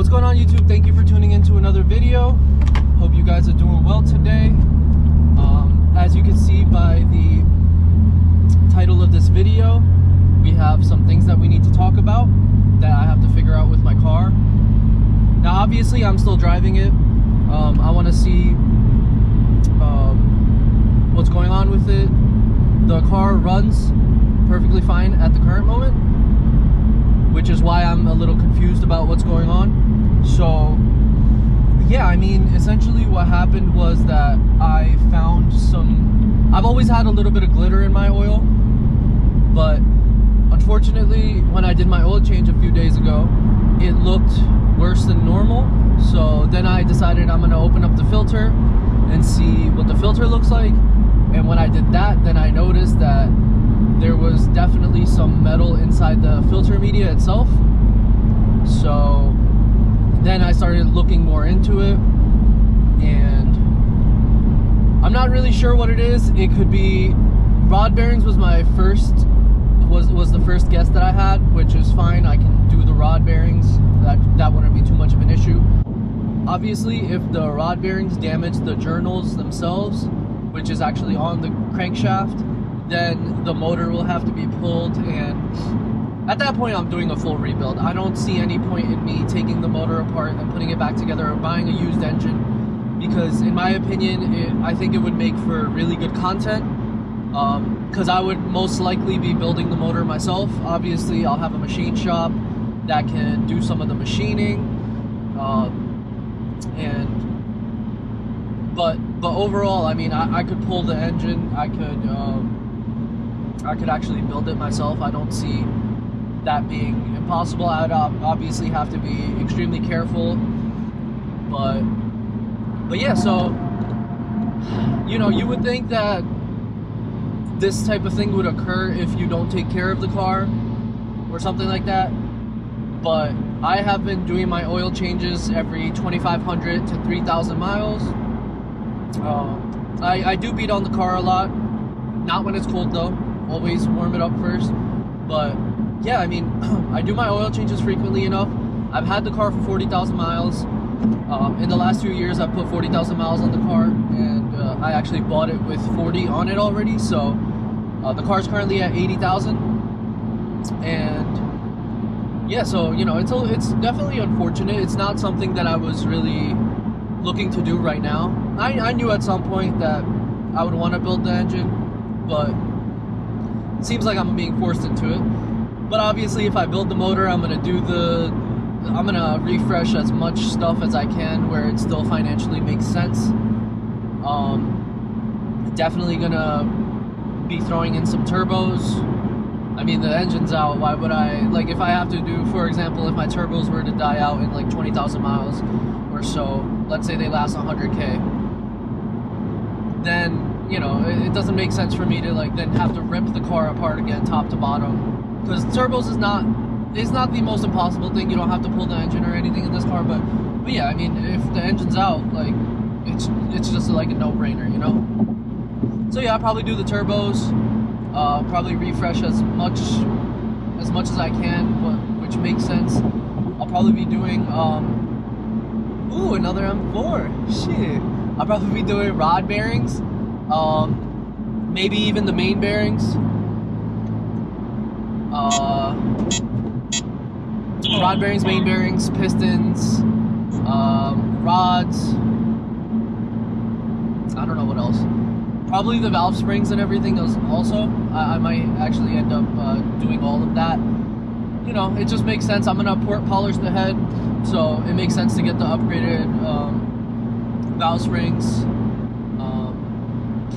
what's going on, YouTube? Thank you for tuning into another video. Hope you guys are doing well today. As you can see by the title of this video, we have some things that we need to talk about that I have to figure out with my car. Now, obviously, I'm still driving it. I want to see what's going on with it. The car runs perfectly fine at the current moment, which is why I'm a little confused about what's going on. So yeah, I mean, essentially what happened was that I found I've always had a little bit of glitter in my oil, but unfortunately when I did my oil change a few days ago, it looked worse than normal. So then I decided I'm gonna open up the filter and see what the filter looks like. And when I did that, then I noticed that there was definitely some metal inside the filter media itself. So then I started looking more into it, and I'm not really sure what it is. It could be rod bearings. Was the first guess that I had, which is fine. I can do the rod bearings. That wouldn't be too much of an issue. Obviously, if the rod bearings damage the journals themselves, which is actually on the crankshaft, then the motor will have to be pulled, and at that point I'm doing a full rebuild. I don't see any point in me taking the motor apart and putting it back together or buying a used engine, because in my opinion, I think it would make for really good content, because I would most likely be building the motor myself. Obviously, I'll have a machine shop that can do some of the machining, but overall, I mean, I could pull the engine. I could actually build it myself. I don't see that being impossible. I'd obviously have to be extremely careful, but yeah. So, you know, you would think that this type of thing would occur if you don't take care of the car or something like that, but I have been doing my oil changes every 2,500 to 3,000 miles. I do beat on the car a lot, not when it's cold though. Always warm it up first. But yeah, I mean, I do my oil changes frequently enough. I've had the car for 40,000 miles. In the last 2 years, I've put 40,000 miles on the car, and I actually bought it with 40 on it already. So the car's currently at 80,000, and yeah, so you know, it's definitely unfortunate. It's not something that I was really looking to do right now. I knew at some point that I would want to build the engine, but it seems like I'm being forced into it. But obviously, if I build the motor, I'm gonna refresh as much stuff as I can where it still financially makes sense. Definitely gonna be throwing in some turbos. I mean, the engine's out. Why would I, like, if I have to do, for example, if my turbos were to die out in like 20,000 miles or so, let's say they last 100K, then, you know, it doesn't make sense for me to like then have to rip the car apart again top to bottom, because turbos is not the most impossible thing. You don't have to pull the engine or anything in this car, but yeah, I mean, if the engine's out, like, it's just like a no-brainer, you know. So yeah, I'll probably do the turbos, probably refresh as much as I can, which makes sense. I'll probably be doing ooh, another M4. Shit. I'll probably be doing rod bearings, maybe even the main bearings. Rod bearings, main bearings, pistons, rods. I don't know what else. Probably the valve springs and everything else also. I might actually end up doing all of that. You know, it just makes sense. I'm gonna polish the head, so it makes sense to get the upgraded valve springs,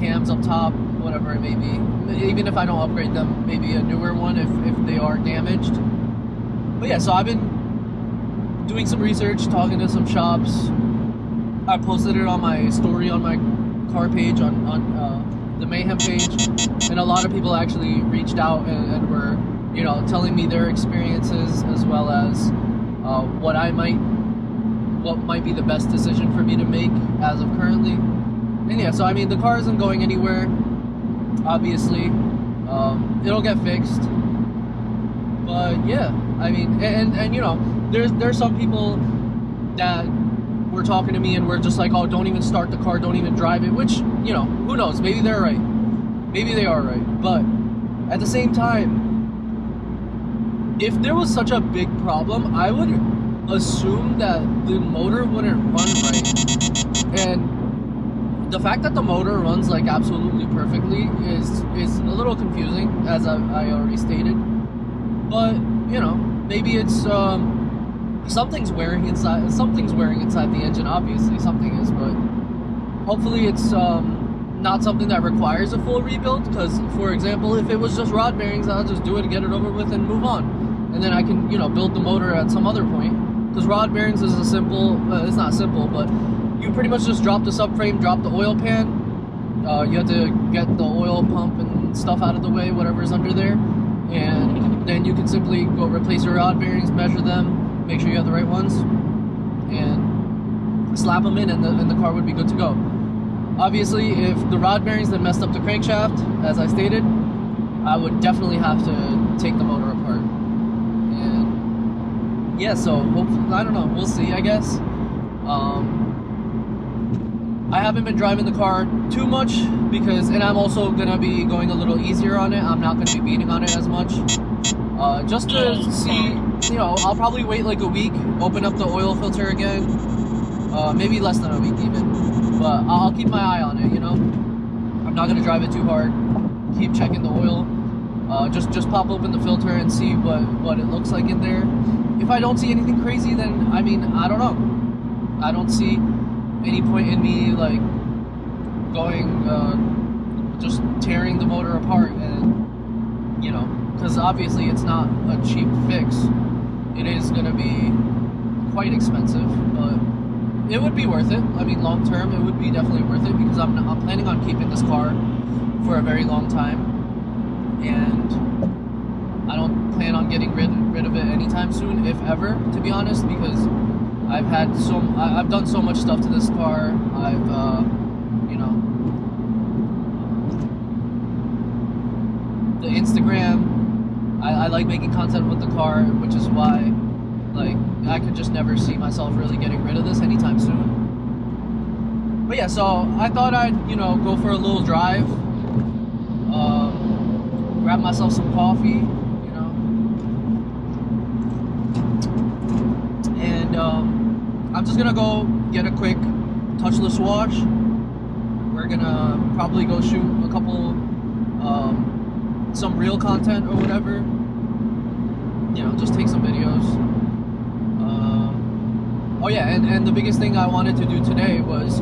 cams up top, whatever it may be. Even if I don't upgrade them, maybe a newer one if they are damaged. But yeah, so I've been doing some research, talking to some shops. I posted it on my story on my car page, on the Mayhem page, and a lot of people actually reached out and were, you know, telling me their experiences, as well as what might be the best decision for me to make as of currently. And yeah, so I mean, the car isn't going anywhere, obviously. It'll get fixed. But yeah, I mean, and you know, there's some people that were talking to me and were just like, oh, don't even start the car, don't even drive it, which, you know, who knows, maybe they're right, maybe they are right. But at the same time, if there was such a big problem, I would assume that the motor wouldn't run right. And the fact that the motor runs like absolutely perfectly is a little confusing, as I already stated. But, you know, maybe it's something's wearing inside the engine. Obviously something is, but hopefully it's not something that requires a full rebuild. Because, for example, if it was just rod bearings, I'll just do it, get it over with, and move on, and then I can, you know, build the motor at some other point. Because rod bearings is a simple, it's not simple, but you pretty much just drop the subframe, drop the oil pan. You have to get the oil pump and stuff out of the way, whatever's under there, and then you can simply go replace your rod bearings, measure them, make sure you have the right ones, and slap them in, and the car would be good to go. Obviously, if the rod bearings then messed up the crankshaft, as I stated, I would definitely have to take the motor apart. And yeah, so hopefully, I don't know, we'll see, I guess. I haven't been driving the car too much because, and I'm also gonna be going a little easier on it. I'm not gonna be beating on it as much. Just to see, you know, I'll probably wait like a week, open up the oil filter again. Maybe less than a week even. But I'll keep my eye on it, you know. I'm not gonna drive it too hard. Keep checking the oil. Just pop open the filter and see what it looks like in there. If I don't see anything crazy, then, I mean, I don't know. I don't see any point in me like going just tearing the motor apart, and, you know, because obviously it's not a cheap fix. It is gonna be quite expensive, but it would be worth it. I mean, long term, it would be definitely worth it, because I'm planning on keeping this car for a very long time, and I don't plan on getting rid of it anytime soon, if ever, to be honest, because I've done so much stuff to this car. I've you know, the Instagram, I like making content with the car, which is why, like, I could just never see myself really getting rid of this anytime soon. But yeah, so I thought I'd, you know, go for a little drive, grab myself some coffee, you know, and I'm just gonna go get a quick touchless wash. We're gonna probably go shoot a couple, some real content or whatever, you know, just take some videos. Oh yeah, and the biggest thing I wanted to do today was,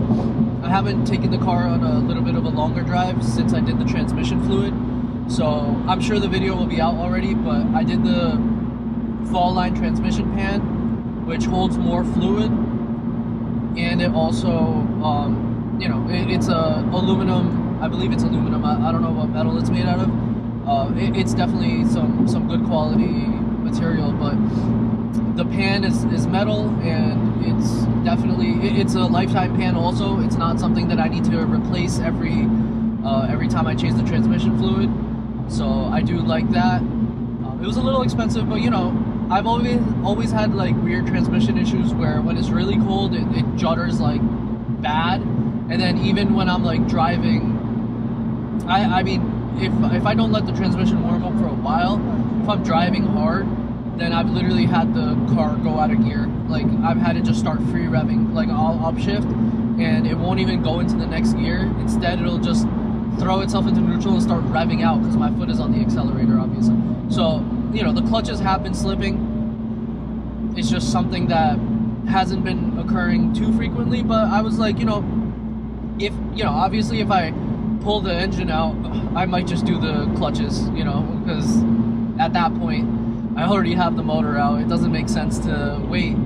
I haven't taken the car on a little bit of a longer drive since I did the transmission fluid. So I'm sure the video will be out already, but I did the fall line transmission pan, which holds more fluid, and it also, you know, it's a aluminum. I believe it's aluminum. I don't know what metal it's made out of. It's definitely some good quality material, but the pan is metal, and it's definitely, it's a lifetime pan also. It's not something that I need to replace every time I change the transmission fluid. So I do like that. It was a little expensive, but, you know, I've always had like weird transmission issues where when it's really cold, it judders like bad, and then even when I'm like driving, I mean, if I don't let the transmission warm up for a while, if I'm driving hard, then I've literally had the car go out of gear. Like, I've had it just start free revving, like I'll upshift, and it won't even go into the next gear. Instead, it'll just throw itself into neutral and start revving out because my foot is on the accelerator, obviously. So, you know, the clutches have been slipping. It's just something that hasn't been occurring too frequently, but I was like, you know, if, you know, obviously if I pull the engine out, I might just do the clutches, you know, because at that point, I already have the motor out. It doesn't make sense to wait,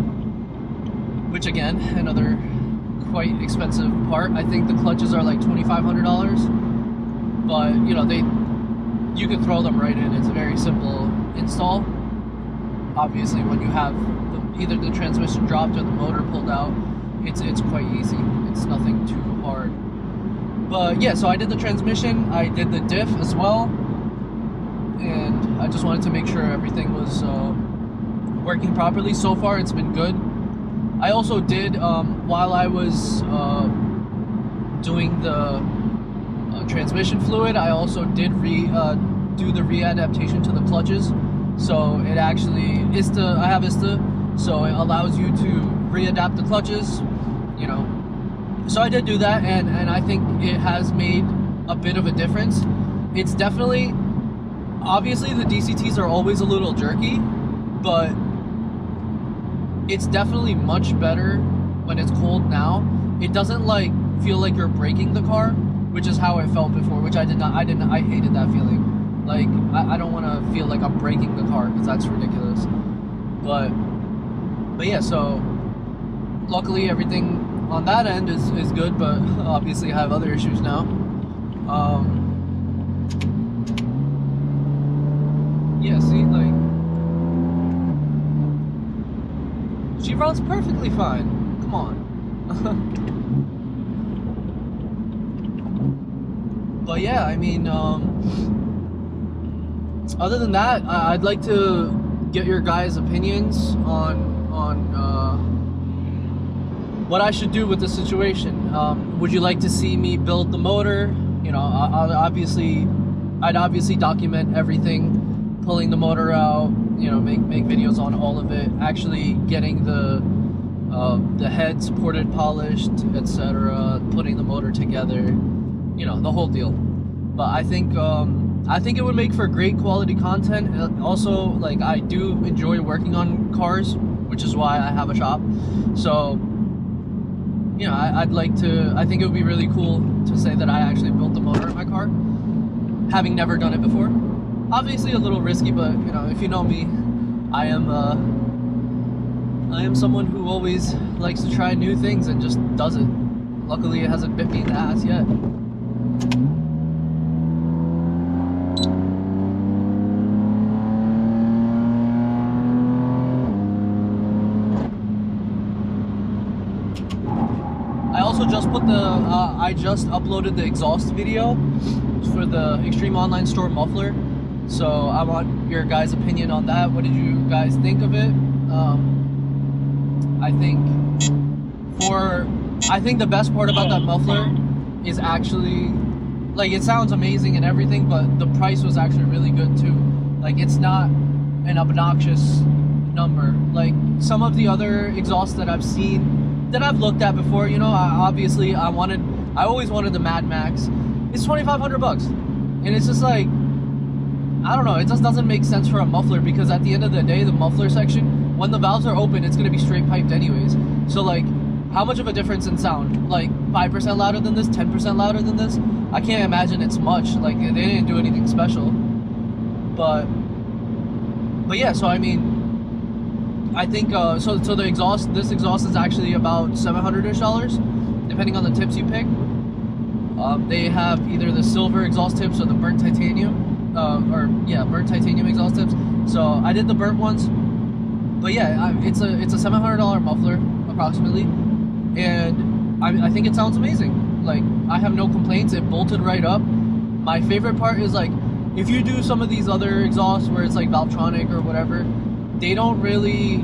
which again, another quite expensive part. I think the clutches are like $2,500, but, you know, you can throw them right in. It's a very simple install. Obviously, when you have either the transmission dropped or the motor pulled out, it's quite easy. It's nothing too hard. But yeah, so I did the transmission, I did the diff as well, and I just wanted to make sure everything was working properly. So far, it's been good. I also did, while I was doing the transmission fluid, I also did do the readaptation to the clutches. So it actually, I have ISTA, so it allows you to readapt the clutches, you know. So I did do that, and I think it has made a bit of a difference. It's definitely, obviously the DCTs are always a little jerky, but it's definitely much better when it's cold now. It doesn't like feel like you're braking the car, which is how it felt before, which I hated that feeling. Like, I don't want to feel like I'm braking the car, because that's ridiculous. But yeah, so luckily everything on that end is good, but obviously I have other issues now. Yeah, see, like, she runs perfectly fine. Come on. But yeah, I mean, other than that, I'd like to get your guys' opinions on what I should do with the situation. Would you like to see me build the motor? You know, I'd obviously document everything, pulling the motor out, you know, make videos on all of it, actually getting the heads ported, polished, etc., putting the motor together, you know, the whole deal. But I think it would make for great quality content. Also, like, I do enjoy working on cars, which is why I have a shop. So, you know, I think it would be really cool to say that I actually built the motor in my car, having never done it before. Obviously a little risky, but, you know, if you know me, I am someone who always likes to try new things and just does it. Luckily, it hasn't bit me in the ass yet. I also just put I just uploaded the exhaust video for the Extreme Online Store muffler. So I want your guys' opinion on that. What did you guys think of it? I think the best part about that muffler is actually, like, it sounds amazing and everything, but the price was actually really good too. Like, it's not an obnoxious number. Like some of the other exhausts that I've seen, that I've looked at before, you know, I always wanted the Mad Max. It's $2,500, and it's just like, I don't know, it just doesn't make sense for a muffler, because at the end of the day, the muffler section, when the valves are open, it's going to be straight piped anyways. So, like, how much of a difference in sound? Like, 5% louder than this, 10% louder than this? I can't imagine it's much. Like, they didn't do anything special. But yeah, so I mean, I think, so the exhaust, this exhaust is actually about $700-ish, depending on the tips you pick. They have either the silver exhaust tips or the burnt titanium. Burnt titanium exhaust tips. So I did the burnt ones, but yeah, it's a $700 muffler approximately, and I think it sounds amazing. Like, I have no complaints. It bolted right up. My favorite part is, like, if you do some of these other exhausts where it's like Valvetronic or whatever, they don't really,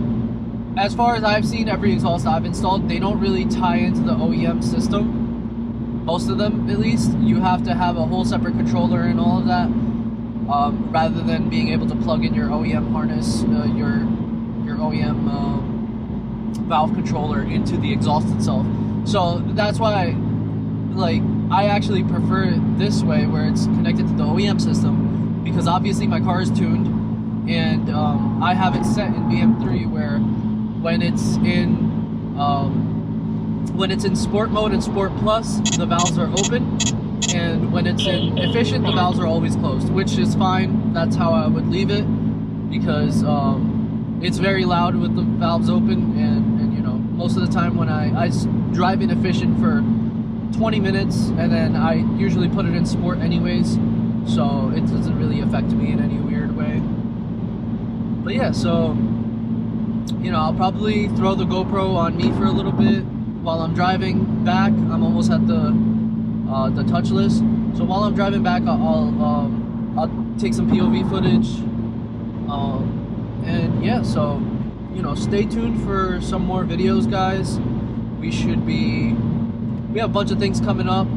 as far as I've seen, every exhaust I've installed, they don't really tie into the OEM system. Most of them, at least. You have to have a whole separate controller and all of that. Rather than being able to plug in your OEM harness, your OEM valve controller into the exhaust itself. So that's why, I actually prefer it this way, where it's connected to the OEM system, because obviously my car is tuned, and I have it set in BM3 where when it's in Sport mode and Sport Plus, the valves are open. And when it's in efficient, the valves are always closed, which is fine. That's how I would leave it, because it's very loud with the valves open, and you know, most of the time when I drive in efficient for 20 minutes, and then I usually put it in sport anyways, so it doesn't really affect me in any weird way. But yeah, so, you know, I'll probably throw the GoPro on me for a little bit while I'm driving back. I'm almost at the touchless, so while I'm driving back, I'll take some POV footage, and yeah, so you know, stay tuned for some more videos, guys. We have a bunch of things coming up.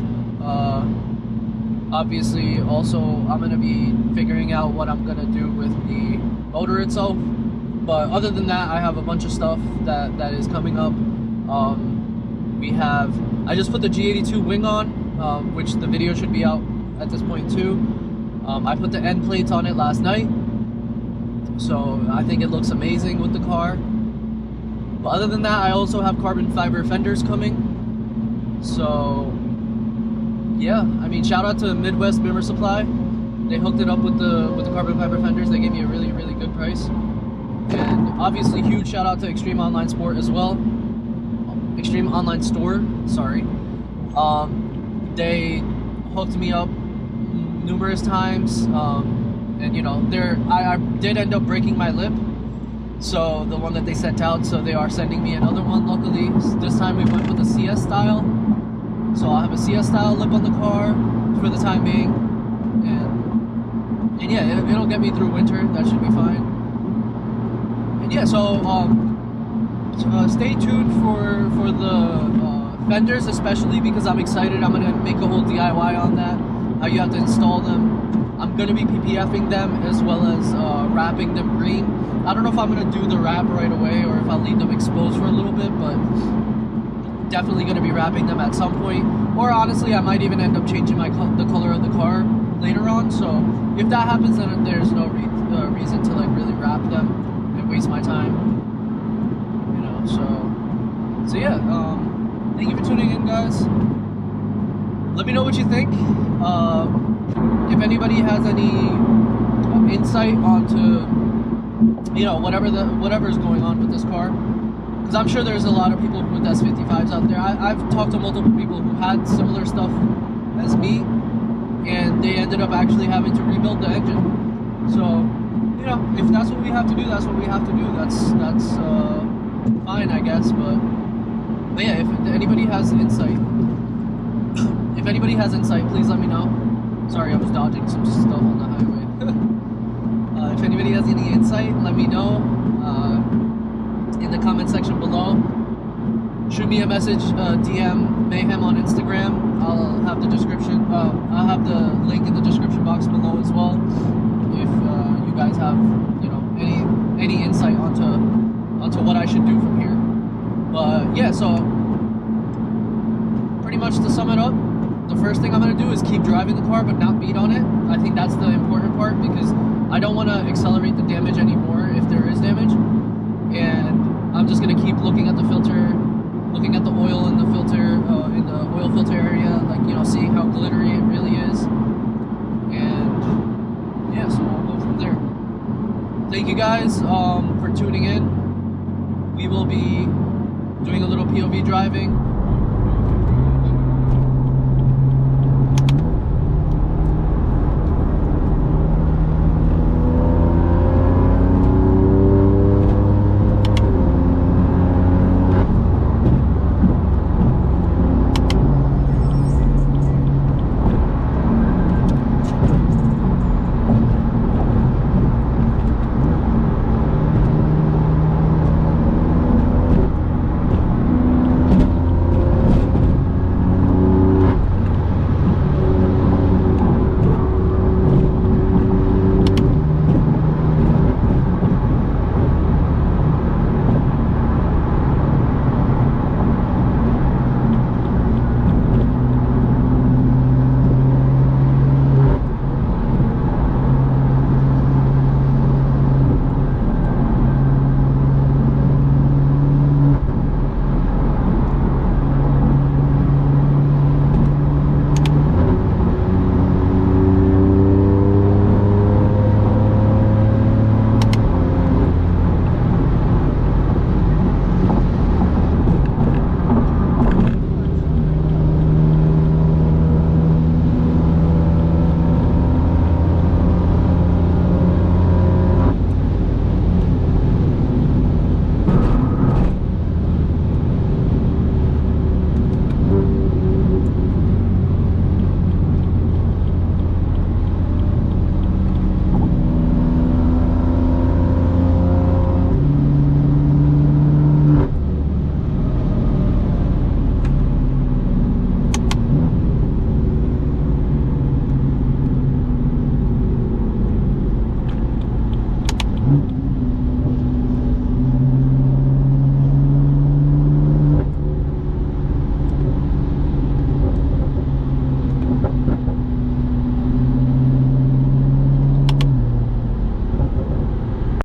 Obviously, also, I'm going to be figuring out what I'm going to do with the motor itself. But other than that, I have a bunch of stuff that is coming up. I just put the G82 wing on, which the video should be out at this point too. I put the end plates on it last night, so I think it looks amazing with the car. But other than that, I also have carbon fiber fenders coming. So yeah, I mean, shout out to Midwest Mirror Supply. They hooked it up with the carbon fiber fenders. They gave me a really, really good price. And obviously, huge shout out to Extreme Online Sport as well. Extreme Online Store, sorry. They hooked me up numerous times, and you know, I did end up breaking my lip. So the one that they sent out, so they are sending me another one. Luckily, this time we went with the CS style. So I'll have a CS style lip on the car for the time being, and yeah, it'll get me through winter. That should be fine. And yeah, so stay tuned for the fenders, especially because I'm excited. I'm gonna make a whole DIY on that. How you have to install them. I'm gonna be PPFing them as well as wrapping them green. I don't know if I'm gonna do the wrap right away or if I'll leave them exposed for a little bit, but definitely going to be wrapping them at some point. Or honestly, I might even end up changing the color of the car later on. So if that happens, then there's no reason to like really wrap them and waste my time, you know. So yeah, thank you for tuning in, guys. Let me know what you think. If anybody has any insight onto, you know, whatever is going on with this car. Because I'm sure there's a lot of people with S55s out there. I've talked to multiple people who had similar stuff as me, and they ended up actually having to rebuild the engine. So, you know, if that's what we have to do, that's what we have to do. That's fine, I guess. But yeah, if anybody has insight, please let me know. Sorry, I was dodging some stuff on the highway. If anybody has any insight, let me know. In the comment section below. Shoot me a message, DM Mayhem on Instagram. I'll have the description. I'll have the link in the description box below as well. If you guys have, you know, any insight onto what I should do from here. But yeah, so pretty much to sum it up, the first thing I'm gonna do is keep driving the car but not beat on it. I think that's the important part because I don't want to accelerate the damage anymore if there is damage. And I'm just gonna keep looking at the filter, looking at the oil in the filter, in the oil filter area, like, you know, seeing how glittery it really is. And yeah, so we'll go from there. Thank you guys for tuning in. We will be doing a little POV driving.